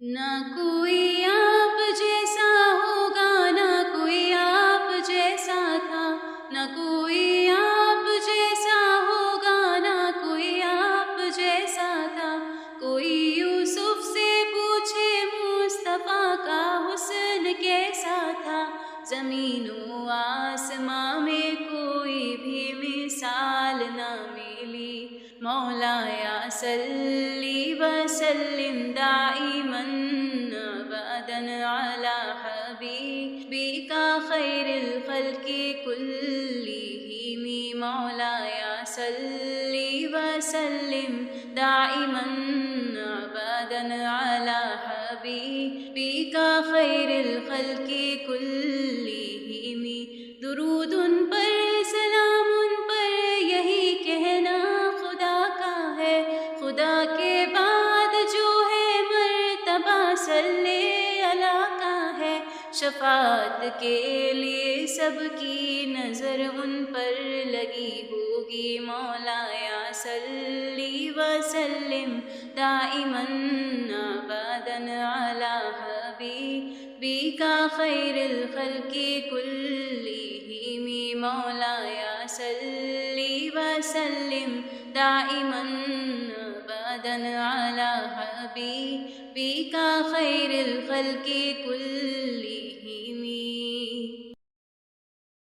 نہ کوئی آپ جیسا ہوگا، نہ کوئی آپ جیسا تھا، نہ کوئی آپ جیسا ہوگا، نہ کوئی آپ جیسا تھا۔ کوئی یوسف سے پوچھے مصطفیٰ کا حسن کیسا تھا۔ زمین و آسماں میں کوئی بھی مثال نہ ملی۔ مولایا صلی وسلم دائما ابدا علی حبیبک خیر الخلق کلہم۔ مولایا صلی وسلم دائما ابدا علی حبیبک خیر الخلق کلہم۔ درود ان پر، سلام ان پر، یہی کہنا خدا کا ہے۔ خدا کے بعد جو ہے مرتبہ صلی اللہ کا ہے۔ شفاعت کے لیے سب کی نظر ان پر لگی ہوگی۔ مولایا صلی وسلم دائما ابدا علی حبیبک خیر الخلق کلہم۔ مولایا صلی وسلم دائما ابدا علی حبیبک خیر الخلق کلہم۔